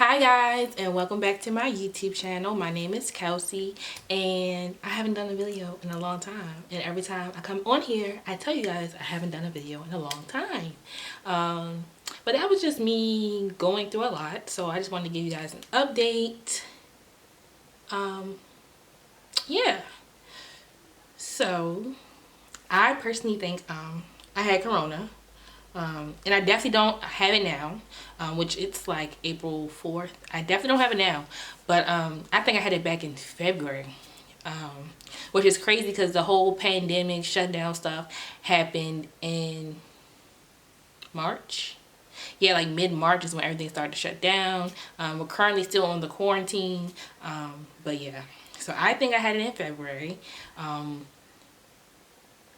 Hi guys, and welcome back to my YouTube channel. My name is Kelsey and I haven't done a video in a long time, and every time I come on here I tell you guys I haven't done a video in a long time. But that was just me going through a lot, so I just wanted to give you guys an update. Yeah, so I personally think I had corona. And I definitely don't have it now, which it's like April 4th. I definitely don't have it now, but I think I had it back in February, which is crazy because the whole pandemic shutdown stuff happened in March. Yeah, like mid-March is when everything started to shut down. We're currently still on the quarantine, but yeah. So I think I had it in February.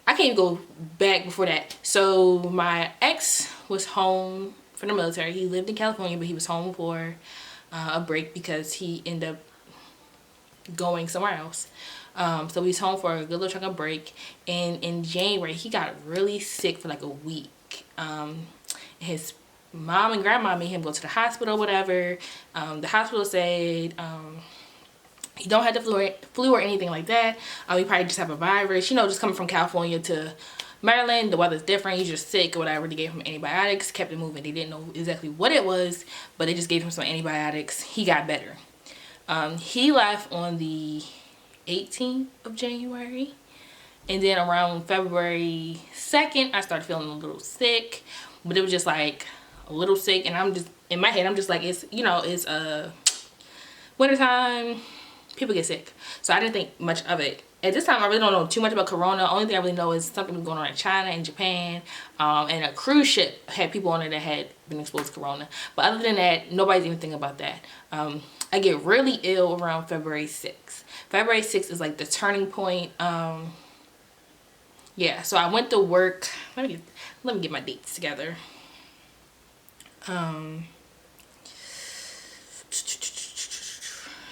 I can't even go back before that. So my ex was home from the military. He lived in California, but he was home for a break because he ended up going somewhere else. So he's home for a good little chunk of break. And in January, he got really sick for like a week. His mom and grandma made him go to the hospital, whatever. The hospital said he don't have the flu or anything like that. He probably just have a virus. You know, just coming from California to Maryland, the weather's different. He's just sick or whatever. They gave him antibiotics, kept it moving. They didn't know exactly what it was, but they just gave him some antibiotics. He got better. He left on the 18th of January. And then around February 2nd, I started feeling a little sick. But it was just like a little sick. And I'm just, in my head, I'm just like, it's, you know, it's wintertime. People get sick, so I didn't think much of it. At this time, I really don't know too much about corona. Only thing I really know is something was going on in China and Japan, and a cruise ship had people on it that had been exposed to corona. But other than that, nobody's even thinking about that. I get really ill around February 6th. February 6th is like the turning point. Yeah, so I went to work. Let me get my dates together.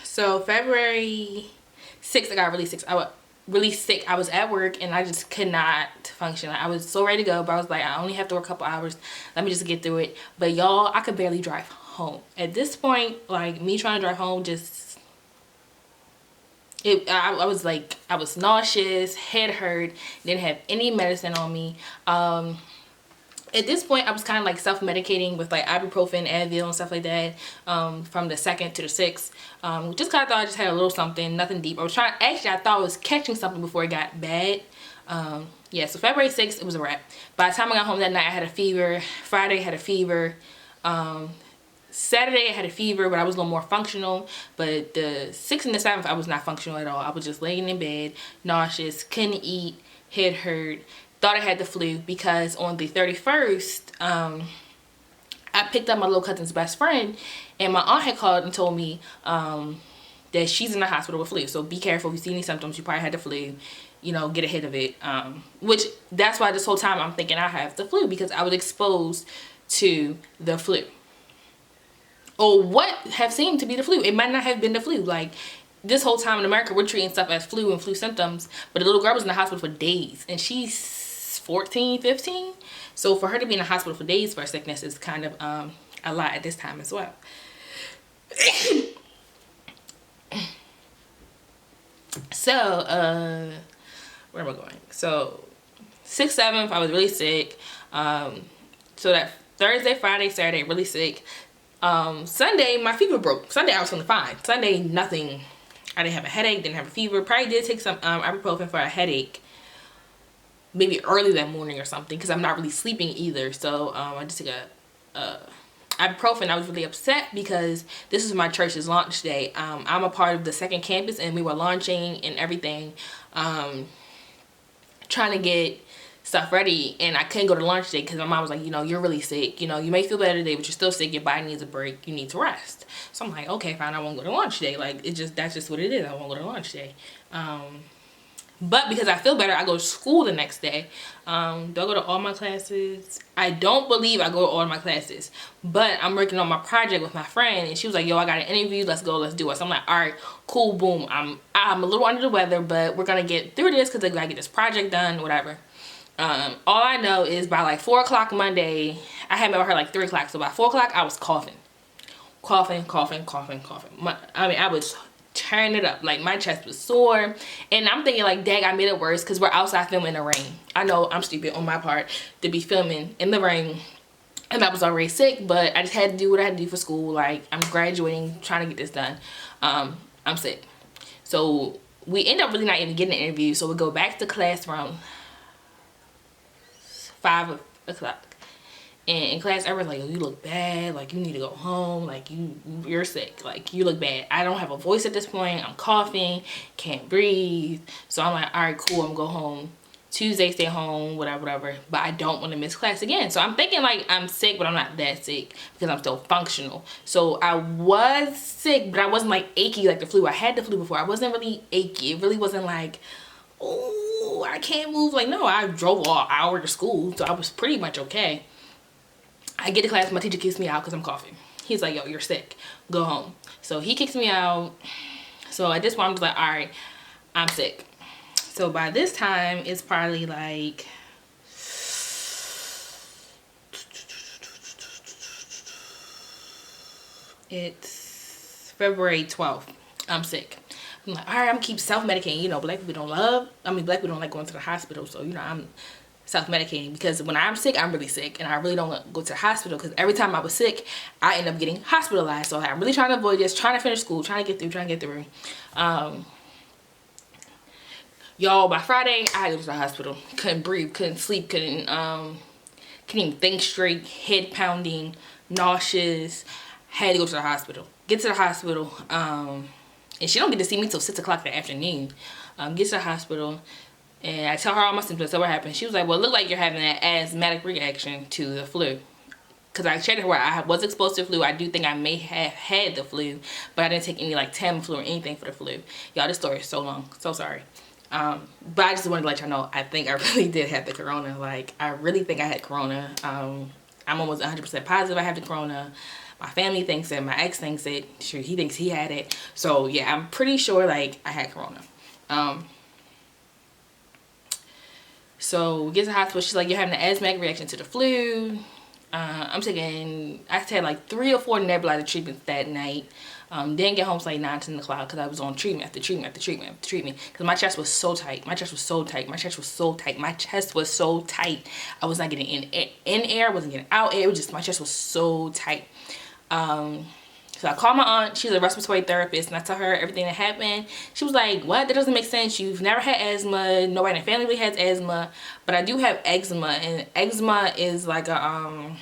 So February 6th, I got really sick. I was at work and I just could not function. I was so ready to go, but I was like, I only have to work a couple hours. Let me just get through it. But y'all, I could barely drive home. At this point, like me trying to drive home, I was nauseous, head hurt, didn't have any medicine on me. At this point, I was kind of like self-medicating with like ibuprofen, Advil, and stuff like that, from the 2nd to the 6th. Just kind of thought I just had a little something, nothing deep. I thought I was catching something before it got bad. Yeah, so February 6th, it was a wrap. By the time I got home that night, I had a fever. Friday, I had a fever. Saturday, I had a fever, but I was a little more functional. But the 6th and the 7th, I was not functional at all. I was just laying in bed, nauseous, couldn't eat, head hurt. Thought I had the flu because on the 31st, I picked up my little cousin's best friend, and my aunt had called and told me that she's in the hospital with flu. So be careful. If you see any symptoms, you probably had the flu. You know, get ahead of it. Which, that's why this whole time I'm thinking I have the flu, because I was exposed to the flu. Or what have seemed to be the flu. It might not have been the flu. Like, this whole time in America, we're treating stuff as flu and flu symptoms. But the little girl was in the hospital for days, and she's 14, 15. So for her to be in the hospital for days for a sickness is kind of a lot at this time as well. So where am I going? So 6th, 7th, I was really sick. So that Thursday, Friday, Saturday, really sick. Sunday, my fever broke. Sunday, I was feeling fine. Sunday, nothing. I didn't have a headache, didn't have a fever. Probably did take some ibuprofen for a headache, maybe early that morning or something, because I'm not really sleeping either. So I just took a ibuprofen. I was really upset because this is my church's launch day. I'm a part of the second campus, and we were launching and everything, trying to get stuff ready, and I couldn't go to lunch day because my mom was like, you know, you're really sick. You know, you may feel better today, but you're still sick. Your body needs a break. You need to rest. So I'm like, okay, fine. I won't go to lunch day. Like, that's just what it is. I won't go to lunch day. But because I feel better, I go to school the next day. Do I go to all my classes? I don't believe I go to all my classes. But I'm working on my project with my friend, and she was like, yo, I got an interview. Let's go. Let's do it. So I'm like, all right, cool, boom. I'm a little under the weather, but we're going to get through this because I got to get this project done, whatever. All I know is by like 4 o'clock Monday, I had met with her like 3 o'clock. So by 4 o'clock, I was coughing. coughing. I was turning it up. Like, my chest was sore. And I'm thinking, like, dang, I made it worse because we're outside filming in the rain. I know I'm stupid on my part to be filming in the rain. And I was already sick, but I just had to do what I had to do for school. Like, I'm graduating, trying to get this done. I'm sick. So we end up really not even getting an interview. So we go back to class around 5 o'clock. And in class, everyone's like, oh, you look bad. Like, you need to go home. Like, you're sick. Like, you look bad. I don't have a voice at this point. I'm coughing. Can't breathe. So I'm like, all right, cool. I'm going to go home. Tuesday, stay home, whatever. But I don't want to miss class again. So I'm thinking, like, I'm sick, but I'm not that sick because I'm still functional. So I was sick, but I wasn't, like, achy like the flu. I had the flu before. I wasn't really achy. It really wasn't like, oh, I can't move. Like, no, I drove all hour to school. So I was pretty much okay. I get to class, my teacher kicks me out because I'm coughing. He's like, yo, you're sick. Go home. So he kicks me out. So at this point, I'm just like, all right, I'm sick. So by this time, it's probably like, it's February 12th. I'm sick. I'm like, all right, I'm gonna keep self-medicating. You know, black people don't like going to the hospital. So, you know, I'm self-medicating because when I'm sick, I'm really sick. And I really don't go to the hospital because every time I was sick, I end up getting hospitalized. So I'm really trying to avoid this, trying to finish school, trying to get through. Y'all, by Friday, I had to go to the hospital. Couldn't breathe, couldn't sleep, couldn't even think straight, head pounding, nauseous. Had to go to the hospital. Get to the hospital, and she don't get to see me till 6 o'clock in the afternoon. Get to the hospital, and I tell her all my symptoms. So what happened? She was like, well, it looked like you're having an asthmatic reaction to the flu. Because I checked her where I was exposed to the flu. I do think I may have had the flu, but I didn't take any like Tamiflu or anything for the flu. Y'all, this story is so long. So sorry. But I just wanted to let y'all know, I think I really did have the corona. Like, I really think I had corona. I'm almost 100% positive I have the corona. My family thinks it. My ex thinks it. Sure, he thinks he had it. So, yeah, I'm pretty sure, like, I had corona. So, we get to the hospital. She's like, you're having an asthmatic reaction to the flu. I had like 3 or 4 nebulizer treatments that night. Didn't get home till like 9, 10 o'clock because I was on treatment after treatment. Because my chest was so tight. My chest was so tight. I was not getting in air. I wasn't getting out air. It was just, my chest was so tight. So I called my aunt. She's a respiratory therapist, and I tell her everything that happened. She was like, what? That doesn't make sense. You've never had asthma. Nobody in the family really has asthma. But I do have eczema, and eczema is like a,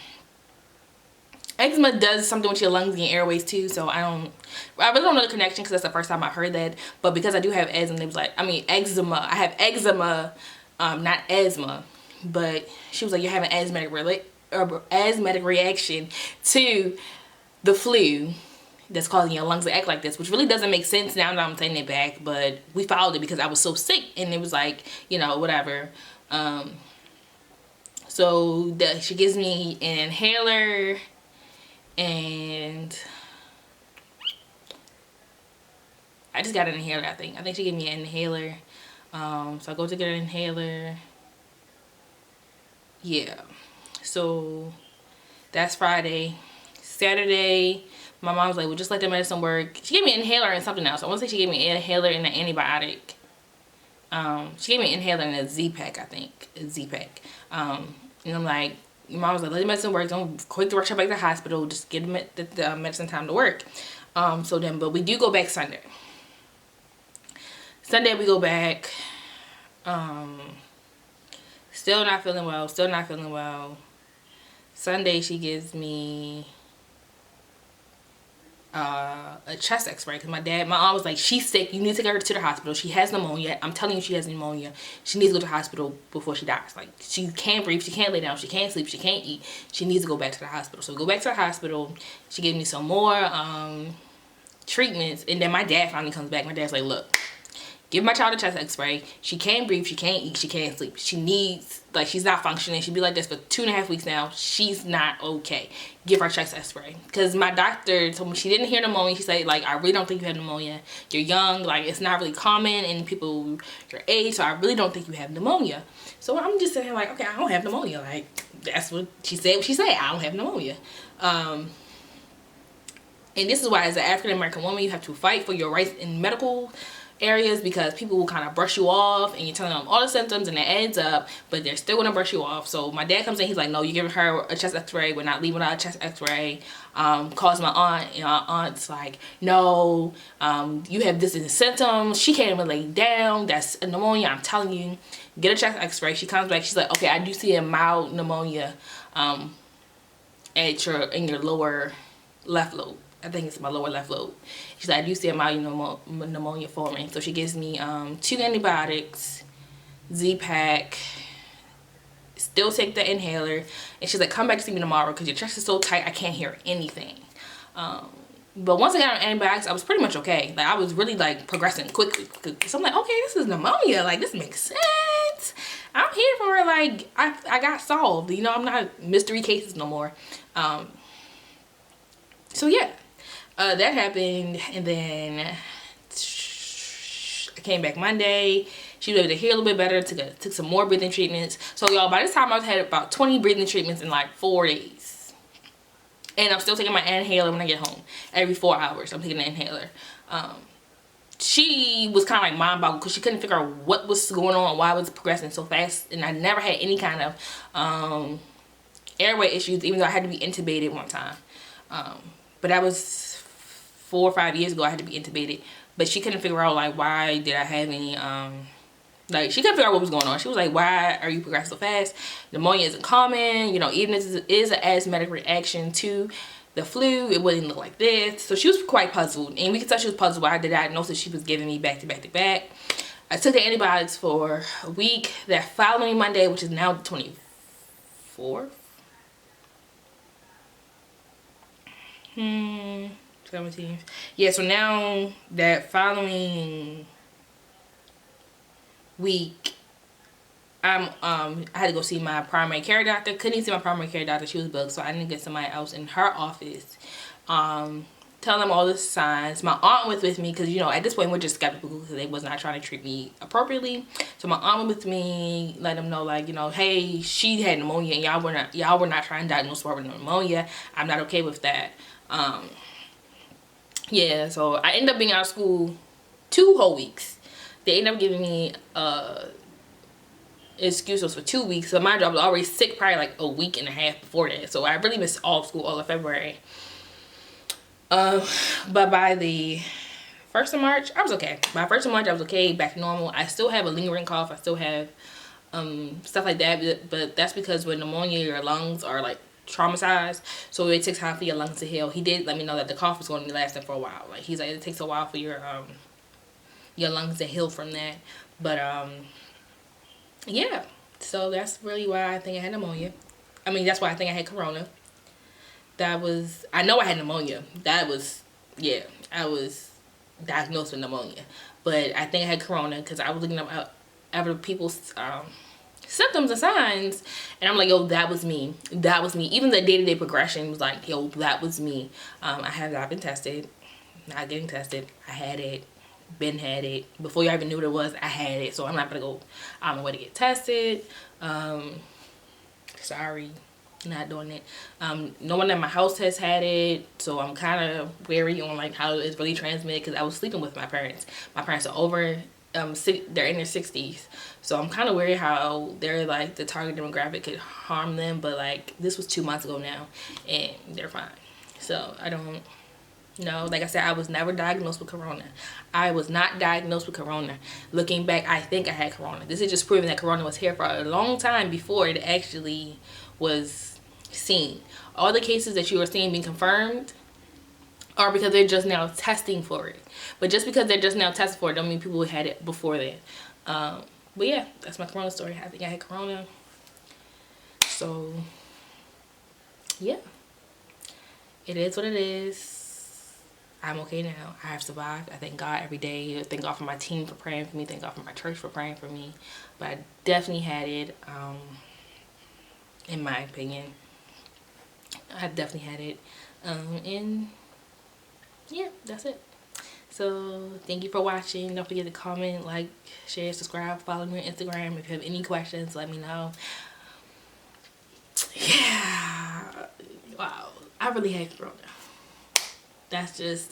eczema does something with your lungs and your airways too. So I really don't know the connection because that's the first time I heard that. But because I do have eczema, it was like, eczema. I have eczema, not asthma. But she was like, you're having asthmatic reaction to the flu that's causing your lungs to act like this, which really doesn't make sense now that I'm taking it back, but we followed it because I was so sick, and it was like, you know, whatever. So she gives me an inhaler, and I just got an inhaler, I think she gave me an inhaler. So I go to get an inhaler. Yeah, so that's Friday. Saturday, my mom was like, well, just let the medicine work. She gave me an inhaler and something else. I want to say she gave me an inhaler and an antibiotic. She gave me an inhaler and a Z-Pack, I think. A Z-Pack. And I'm like, your mom was like, let the medicine work. Don't quick to rush her back to the hospital. Just give the medicine time to work. But we do go back Sunday. Sunday we go back. Still not feeling well. Sunday she gives me a chest x-ray because my aunt was like, she's sick, you need to take her to the hospital, she has pneumonia. I'm telling you, she has pneumonia. She needs to go to the hospital before she dies. Like, she can't breathe, she can't lay down, she can't sleep, she can't eat. She needs to go back to the hospital. So we go back to the hospital. She gave me some more treatments, and then my dad finally comes back. My dad's like, look, give my child a chest x-ray. She can't breathe, she can't eat, she can't sleep. She needs, like, she's not functioning. She'd be like this for 2.5 weeks now. She's not okay. Give her a chest x-ray. Because my doctor told me she didn't hear pneumonia. She said, like, I really don't think you have pneumonia. You're young, like, it's not really common in people your age, so I really don't think you have pneumonia. So I'm just sitting here like, okay, I don't have pneumonia. Like, that's what she said. I don't have pneumonia. And this is why, as an African American woman, you have to fight for your rights in medical areas, because people will kind of brush you off and you're telling them all the symptoms and it adds up, but they're still gonna brush you off. So my dad comes in, he's like, no, you're giving her a chest x-ray, we're not leaving without a chest x-ray. Calls my aunt, and my aunt's like, no, you have this and the symptoms, she can't even lay down, that's a pneumonia, I'm telling you, get a chest x-ray. She comes back, she's like, okay, I do see a mild pneumonia in your lower left lobe. I think it's my lower left lobe. She's like, I do see a mild pneumonia forming. So she gives me 2 antibiotics, Z-Pack, still take the inhaler. And she's like, come back to see me tomorrow because your chest is so tight I can't hear anything. But once I got on antibiotics, I was pretty much okay. Like, I was really like progressing quickly. So I'm like, okay, this is pneumonia. Like, this makes sense. I'm here for it. Like, I got solved. You know, I'm not mystery cases no more. So yeah. That happened, and then I came back Monday. She was able to hear a little bit better, took some more breathing treatments. So y'all, by this time I've had about 20 breathing treatments in like 4 days. And I'm still taking my inhaler when I get home. Every 4 hours I'm taking an inhaler. She was kind of like mind boggled because she couldn't figure out what was going on, why it was progressing so fast. And I never had any kind of airway issues, even though I had to be intubated one time. But that was 4 or 5 years ago. I had to be intubated, but she couldn't figure out like why did I have any like, she couldn't figure out what was going on. She was like, why are you progressing so fast? Pneumonia isn't common, you know, even if it is an asthmatic reaction to the flu, it wouldn't look like this. So she was quite puzzled, and we could tell she was puzzled by the diagnosis she was giving me back to back to back. I took the antibiotics for a week. That following Monday, which is now the 24th, 17th. Yeah, so now that following week, I had to go see my primary care doctor. Couldn't even see my primary care doctor, she was booked, so I didn't get somebody else in her office. Tell them all the signs. My aunt was with me because, you know, at this point we're just skeptical because they was not trying to treat me appropriately. So my aunt was with me, let them know, like, you know, hey, she had pneumonia and y'all were not trying to diagnose her with pneumonia. I'm not okay with that. Yeah, so I ended up being out of school 2 whole weeks. They ended up giving me excuses for 2 weeks. So mind you, I was already sick probably like a week and a half before that. So I really missed all of school all of February. But by the 1st of March, I was okay. By 1st of March, I was okay, back to normal. I still have a lingering cough. I still have stuff like that. But that's because with pneumonia, your lungs are like traumatized, so it takes time for your lungs to heal. He did let me know that the cough was going to be lasting for a while. Like, he's like, it takes a while for your lungs to heal from that. But yeah, so that's really why I think I had pneumonia. I mean, that's why I think I had corona. I know I had pneumonia. Yeah, I was diagnosed with pneumonia, but I think I had corona because I was looking up other people's symptoms and signs, and I'm like, yo, that was me. That was me. Even the day-to-day progression was like, yo, that was me. I have not been tested, not getting tested. I had it, had it. Before y'all even knew what it was, I had it. So I'm not gonna go on my way to get tested. Sorry, not doing it. No one in my house has had it, so I'm kind of wary on like how it's really transmitted because I was sleeping with my parents. My parents are over. They're in their 60s, so I'm kind of worried how they're like the target demographic could harm them. But like, this was 2 months ago now and they're fine, so I don't know. Like I said, I was never diagnosed with corona. I was not diagnosed with corona. Looking back, I think I had corona. This is just proving that corona was here for a long time before it actually was seen. All the cases that you are seeing being confirmed are because they're just now testing for it. But just because they're just now testing for it don't mean people had it before that. But yeah, that's my corona story. I think I had corona. So yeah, it is what it is. I'm okay now. I have survived. I thank God every day. I thank God for my team for praying for me. Thank God for my church for praying for me. But I definitely had it, in my opinion. I definitely had it. And yeah, that's it. So thank you for watching. Don't forget to comment, like, share, subscribe, follow me on Instagram. If you have any questions, let me know. Yeah, wow, I really had corona. that's just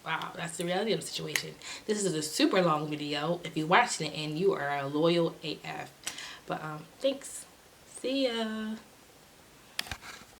wow, that's the reality of the situation. This is a super long video. If you're watching it and you are a loyal AF. But thanks. See ya.